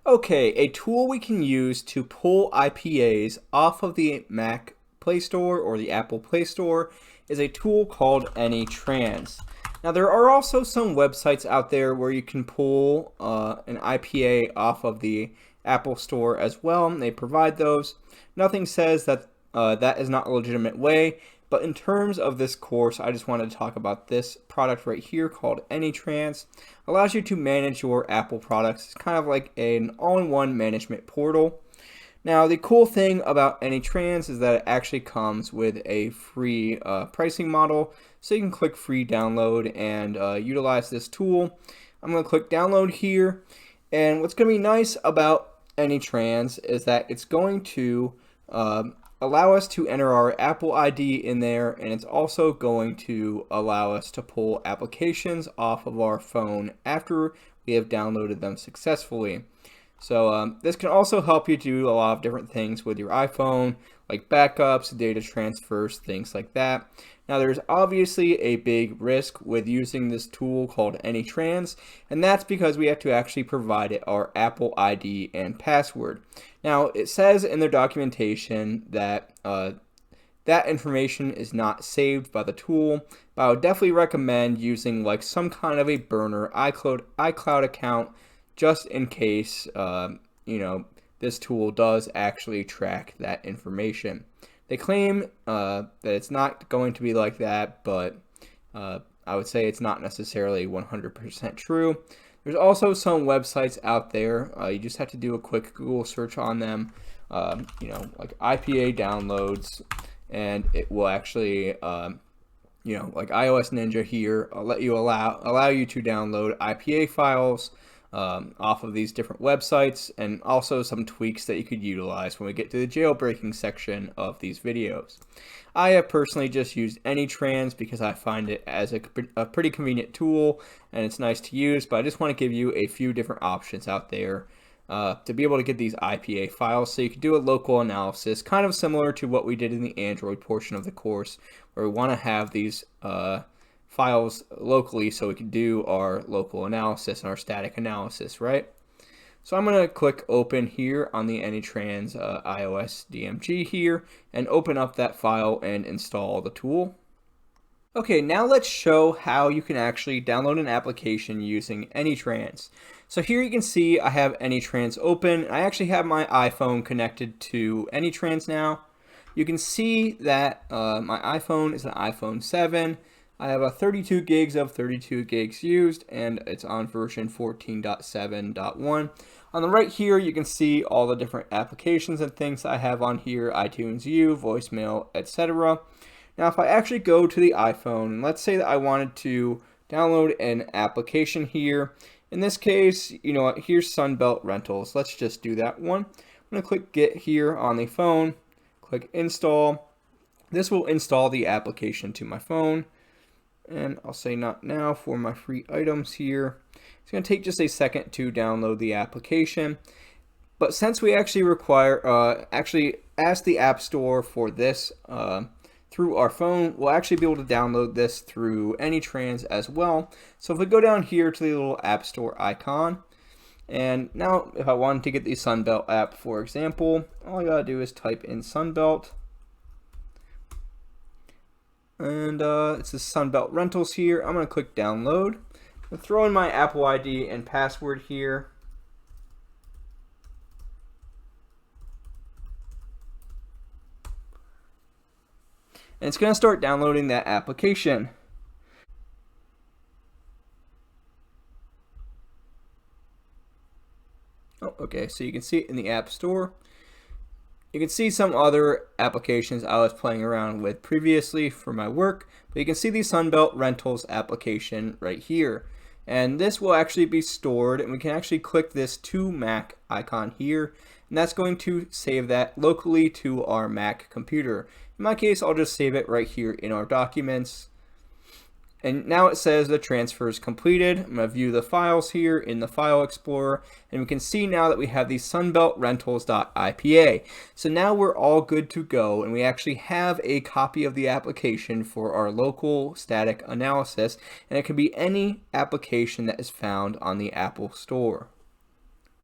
Okay, a tool we can use to pull IPAs off of the Mac Play Store or the Apple Play Store is a tool called AnyTrans. Now, there are also some websites out there where you can pull an IPA off of the Apple Store as well. They provide those. Nothing says that that is not a legitimate way, but in terms of this course, I just wanted to talk about this product right here called AnyTrans. Allows you to manage your Apple products. It's kind of like an all-in-one management portal. Now, the cool thing about AnyTrans is that it actually comes with a free pricing model, so you can click free download and utilize this tool. I'm going to click download here, and what's going to be nice about AnyTrans is that it's going to allow us to enter our Apple ID in there, and it's also going to allow us to pull applications off of our phone after we have downloaded them successfully. So this can also help you do a lot of different things with your iPhone, like backups, data transfers, things like that. Now, there's obviously a big risk with using this tool called AnyTrans, and that's because we have to actually provide it our Apple ID and password. Now, it says in their documentation that that information is not saved by the tool, but I would definitely recommend using like some kind of a burner iCloud account just in case this tool does actually track that information. They claim that it's not going to be like that, but I would say it's not necessarily 100% true. There's also some websites out there. You just have to do a quick Google search on them, like IPA downloads, and it will actually, like iOS Ninja here, allow you to download IPA files off of these different websites, and also some tweaks that you could utilize when we get to the jailbreaking section of these videos. I have personally just used AnyTrans because I find it as a pretty convenient tool and it's nice to use, but I just want to give you a few different options out there to be able to get these IPA files so you can do a local analysis, kind of similar to what we did in the Android portion of the course, where we want to have these files locally so we can do our local analysis and our static analysis, right? So I'm going to click open here on the AnyTrans iOS DMG here and open up that file and install the tool. Okay, now let's show how you can actually download an application using AnyTrans. So here you can see I have AnyTrans open. I actually have my iPhone connected to AnyTrans now. You can see that my iPhone is an iPhone 7. I have a 32 gigs of 32 gigs used, and it's on version 14.7.1. On the right here, you can see all the different applications and things I have on here, iTunes U, voicemail, etc. Now, if I actually go to the iPhone, and let's say that I wanted to download an application here. In this case, here's Sunbelt Rentals. Let's just do that one. I'm going to click Get here on the phone, click Install. This will install the application to my phone. And I'll say not now for my free items here. It's going to take just a second to download the application. But since we actually actually ask the App Store for this through our phone, we'll actually be able to download this through AnyTrans as well. So if we go down here to the little App Store icon, and now if I wanted to get the Sunbelt app, for example, all I gotta do is type in Sunbelt. And it's the Sunbelt Rentals here. I'm going to click download. I'll throw in my Apple ID and password here. And it's going to start downloading that application. Oh, okay, so you can see it in the App Store. You can see some other applications I was playing around with previously for my work, but you can see the Sunbelt Rentals application right here. And this will actually be stored, and we can actually click this to Mac icon here, and that's going to save that locally to our Mac computer. In my case, I'll just save it right here in our documents. And now it says the transfer is completed. I'm going to view the files here in the File Explorer, and we can see now that we have the sunbeltrentals.ipa. So now we're all good to go, and we actually have a copy of the application for our local static analysis, and it can be any application that is found on the Apple Store.